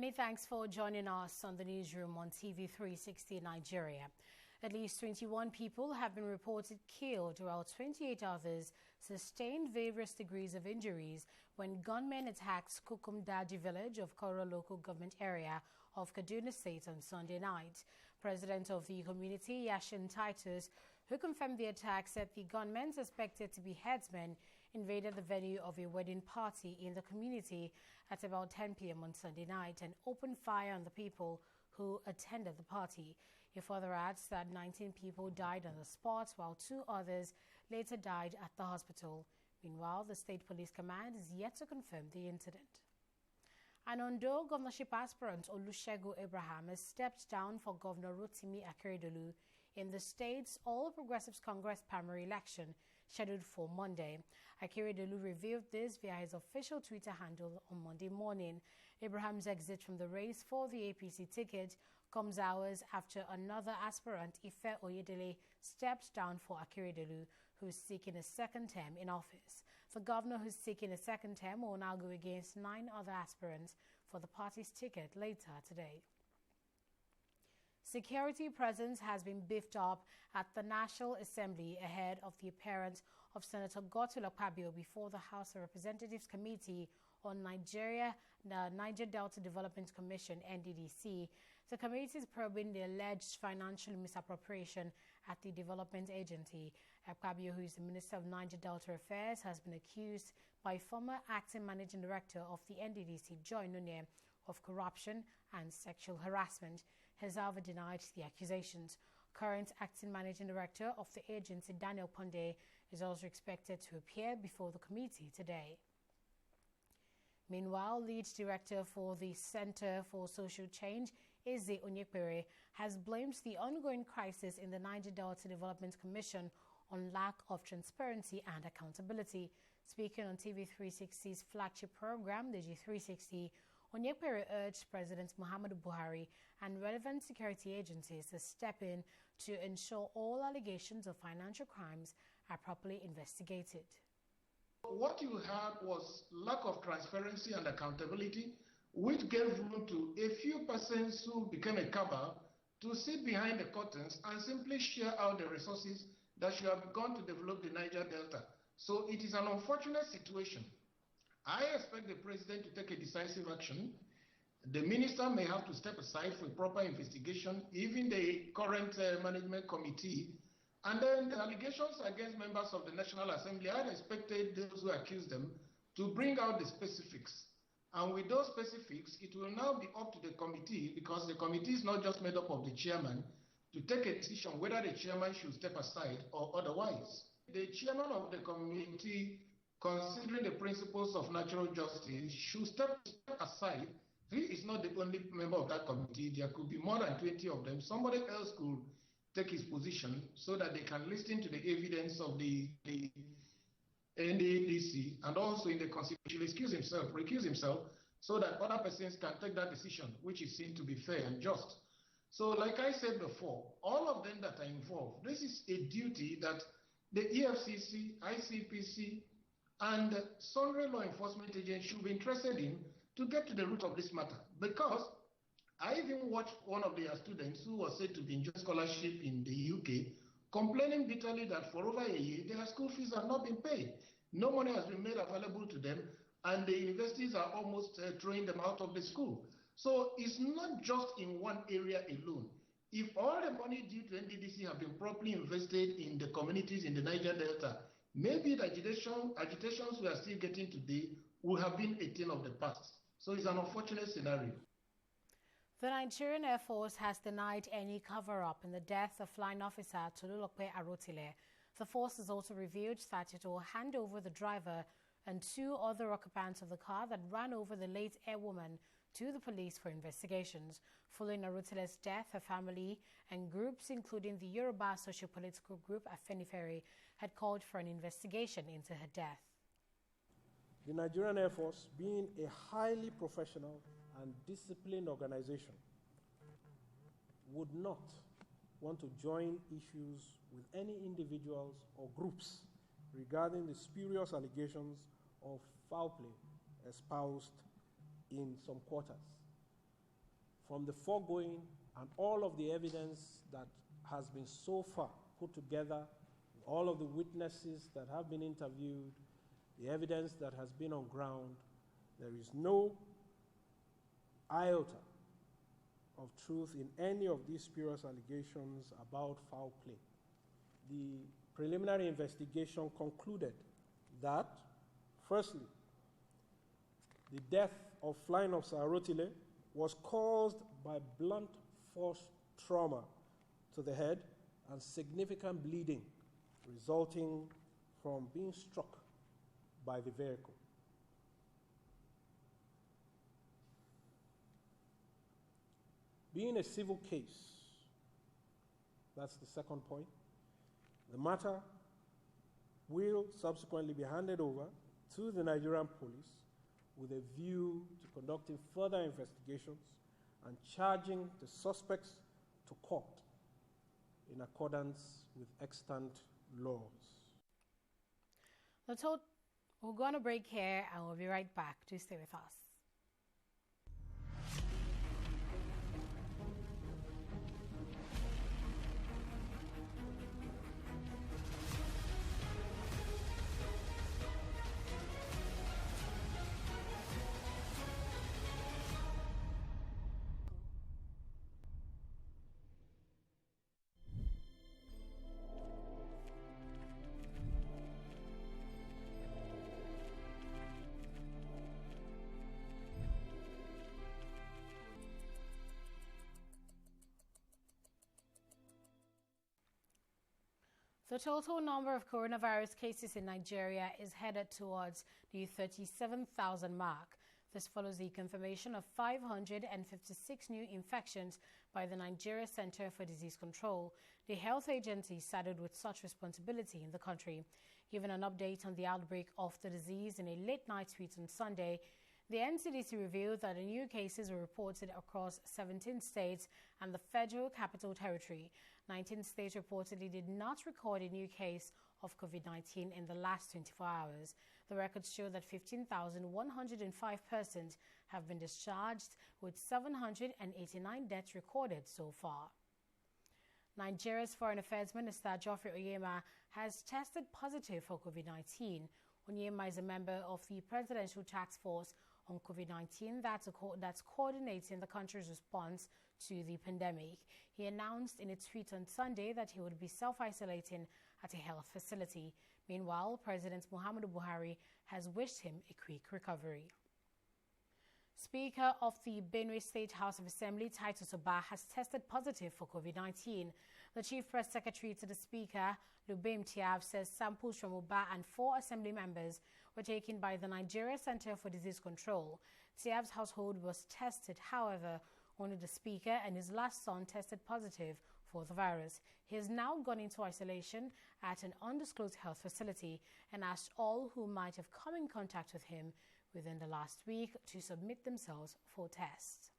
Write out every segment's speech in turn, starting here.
Many thanks for joining us on the newsroom on TV 360 Nigeria. At least 21 people have been reported killed, while 28 others sustained various degrees of injuries when gunmen attacked Kukumdaji village of Koro local government area of Kaduna State on Sunday night. President of the community, Yashin Titus, who confirmed the attack, said the gunmen, suspected to be headsmen, invaded the venue of a wedding party in the community at about 10 p.m. on Sunday night and opened fire on the people who attended the party. He further adds that 19 people died on the spot, while 2 others later died at the hospital. Meanwhile, the State Police Command is yet to confirm the incident. An Ondo governorship aspirant Olusegun Abraham has stepped down for Governor Rotimi Akeredolu in the state's All Progressives Congress primary election scheduled for Monday. Akeredolu revealed this via his official Twitter handle on Monday morning. Abraham's exit from the race for the APC ticket comes hours after another aspirant, Ife Oyedele, stepped down for Akeredolu, who is seeking a second term in office. The governor, who's seeking a second term, will now go against 9 other aspirants for the party's ticket later today. Security presence has been beefed up at the National Assembly ahead of the appearance of Senator Godswill Akpabio before the House of Representatives Committee on Niger Delta Development Commission, NDDC. The committee is probing the alleged financial misappropriation at the development agency. Akpabio, who is the Minister of Niger Delta Affairs, has been accused by former acting managing director of the NDDC, Joy Nunye, of corruption and sexual harassment. He has however denied the accusations. Current acting managing director of the agency, Daniel Ponde, is also expected to appear before the committee today. Meanwhile, lead director for the Center for Social Change, Eze Onyekpere, has blamed the ongoing crisis in the Niger Delta Development Commission on lack of transparency and accountability. Speaking on TV 360's flagship program, the G360, Onyekpere urged President Muhammadu Buhari and relevant security agencies to step in to ensure all allegations of financial crimes are properly investigated. What you had was lack of transparency and accountability, which gave room to a few persons who became a cabal to sit behind the curtains and simply share out the resources that should have gone to develop the Niger Delta. So it is an unfortunate situation. I expect the president to take a decisive action. The minister may have to step aside for a proper investigation, even the current management committee. And then the allegations against members of the National Assembly, I expected those who accuse them to bring out the specifics. And with those specifics, it will now be up to the committee, because the committee is not just made up of the chairman, to take a decision whether the chairman should step aside or otherwise. The chairman of the committee, considering the principles of natural justice, should step aside. He is not the only member of that committee. There could be more than 20 of them. Somebody else could take his position so that they can listen to the evidence of the NDDC, and also in the constitution recuse himself, so that other persons can take that decision, which is seen to be fair and just. So like I said before, all of them that are involved, this is a duty that the EFCC, ICPC, and sundry law enforcement agents should be interested in to get to the root of this matter. Because I even watched one of their students who was said to be enjoying scholarship in the UK complaining bitterly that for over a year their school fees have not been paid. No money has been made available to them, and the universities are almost throwing them out of the school. So it's not just in one area alone. If all the money due to NDDC have been properly invested in the communities in the Niger Delta, maybe the agitations we are still getting today would have been a thing of the past. So it's an unfortunate scenario. The Nigerian Air Force has denied any cover-up in the death of flying officer Tolulope Arotile. The force has also revealed that it will hand over the driver and 2 other occupants of the car that ran over the late airwoman to the police for investigations. Following Arotile's death, her family and groups, including the Yoruba socio-political group Afenifere, had called for an investigation into her death. The Nigerian Air Force, being a highly professional and disciplined organization, would not want to join issues with any individuals or groups regarding the spurious allegations of foul play espoused in some quarters. From the foregoing and all of the evidence that has been so far put together, all of the witnesses that have been interviewed, the evidence that has been on ground, there is no iota of truth in any of these spurious allegations about foul play. The preliminary investigation concluded that, firstly, the death of Flying Officer Arotile was caused by blunt force trauma to the head and significant bleeding resulting from being struck by the vehicle. Being a civil case, that's the second point, the matter will subsequently be handed over to the Nigerian police with a view to conducting further investigations and charging the suspects to court in accordance with extant laws. We're going to break here and we'll be right back. Do stay with us. The total number of coronavirus cases in Nigeria is headed towards the 37,000 mark. This follows the confirmation of 556 new infections by the Nigeria Center for Disease Control. The health agency saddled with such responsibility in the country. Given an update on the outbreak of the disease in a late-night tweet on Sunday, the NCDC revealed that the new cases were reported across 17 states and the Federal Capital Territory. 19 states reportedly did not record a new case of COVID-19 in the last 24 hours. The records show that 15,105 persons have been discharged, with 789 deaths recorded so far. Nigeria's Foreign Affairs Minister Geoffrey Onyema has tested positive for COVID-19. Onyema is a member of the Presidential Task Force on COVID-19 that's coordinating the country's response to the pandemic. He announced in a tweet on Sunday that he would be self-isolating at a health facility. Meanwhile, President Muhammadu Buhari has wished him a quick recovery. Speaker of the Benue State House of Assembly, Titus Obah, has tested positive for COVID-19. The Chief Press Secretary to the Speaker, Lubim Tiab, says samples from Obah and 4 Assembly members were taken by the Nigeria Center for Disease Control. Tiab's household was tested, however, only the Speaker and his last son tested positive for the virus. He has now gone into isolation at an undisclosed health facility and asked all who might have come in contact with him within the last week to submit themselves for tests.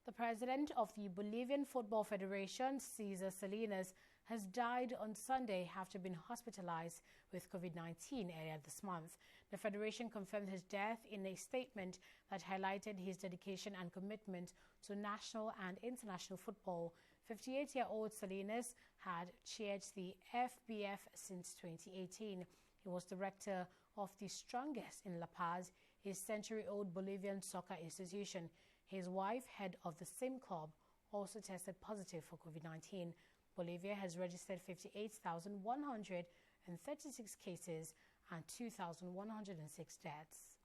The president of the Bolivian Football Federation, Cesar Salinas, has died on Sunday after being hospitalized with COVID-19 earlier this month. The federation confirmed his death in a statement that highlighted his dedication and commitment to national and international football. 58-year-old Salinas had chaired the FBF since 2018. He was director of the strongest in La Paz, a century-old Bolivian soccer institution. His wife, head of the same club, also tested positive for COVID-19. Bolivia has registered 58,136 cases and 2,106 deaths.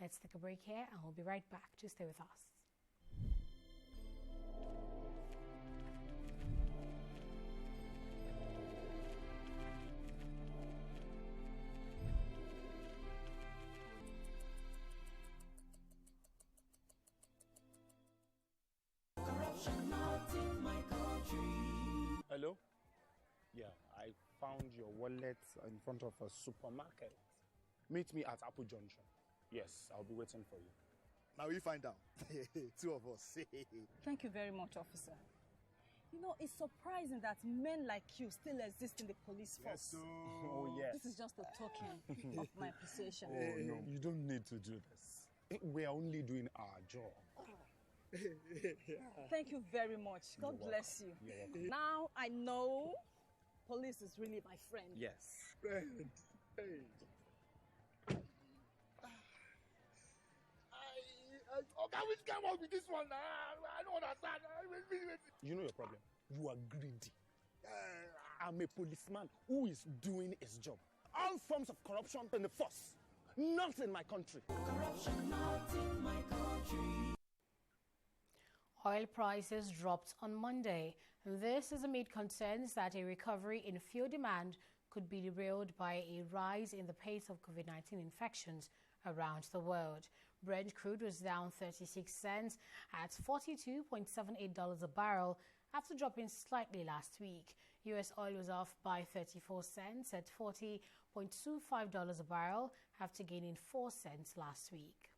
Let's take a break here and we'll be right back. Just stay with us. Hello? Yeah, I found your wallet in front of a supermarket. Meet me at Apple Junction. Yes, I'll be waiting for you. Now we find out. 2 of us. Thank you very much, officer. You know, it's surprising that men like you still exist in the police force. Yes, Oh, yes. This is just a token of my appreciation. Oh, no, you don't need to do this. We are only doing our job. Thank you very much. God bless you. You're welcome. Now I know police is really my friend. Yes. Friend. Hey. Okay, which came up with this one? I don't understand. You know your problem. You are greedy. I'm a policeman who is doing his job. All forms of corruption in the force. Not in my country. Corruption not in my country. Oil prices dropped on Monday. This is amid concerns that a recovery in fuel demand could be derailed by a rise in the pace of COVID-19 infections around the world. Brent crude was down 36 cents at $42.78 a barrel after dropping slightly last week. U.S. oil was off by 34 cents at $40.25 a barrel after gaining 4 cents last week.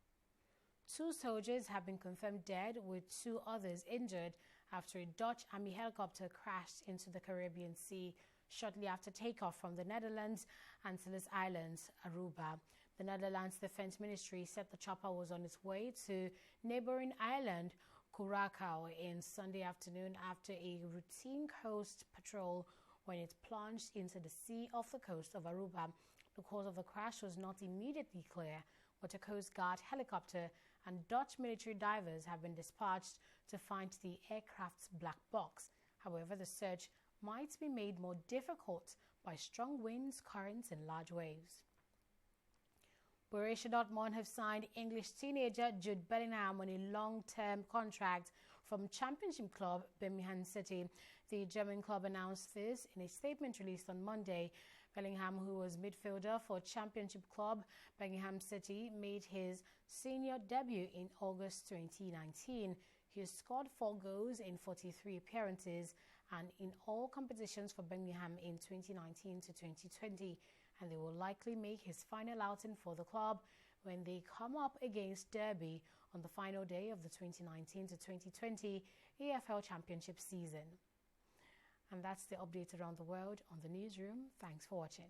2 soldiers have been confirmed dead with 2 others injured after a Dutch Army helicopter crashed into the Caribbean Sea shortly after takeoff from the Netherlands Antilles Islands, Aruba. The Netherlands Defense Ministry said the chopper was on its way to neighboring island Curaçao in Sunday afternoon after a routine coast patrol when it plunged into the sea off the coast of Aruba. The cause of the crash was not immediately clear, but a Coast Guard helicopter and Dutch military divers have been dispatched to find the aircraft's black box. However, the search might be made more difficult by strong winds, currents and large waves. Borussia Dortmund have signed English teenager Jude Bellingham on a long-term contract from Championship club Birmingham City. The German club announced this in a statement released on Monday. Bellingham, who was midfielder for Championship club Birmingham City, made his senior debut in August 2019. He scored 4 goals in 43 appearances and in all competitions for Birmingham in 2019 to 2020. And they will likely make his final outing for the club when they come up against Derby on the final day of the 2019 to 2020 AFL Championship season. And that's the update around the world on the newsroom. Thanks for watching.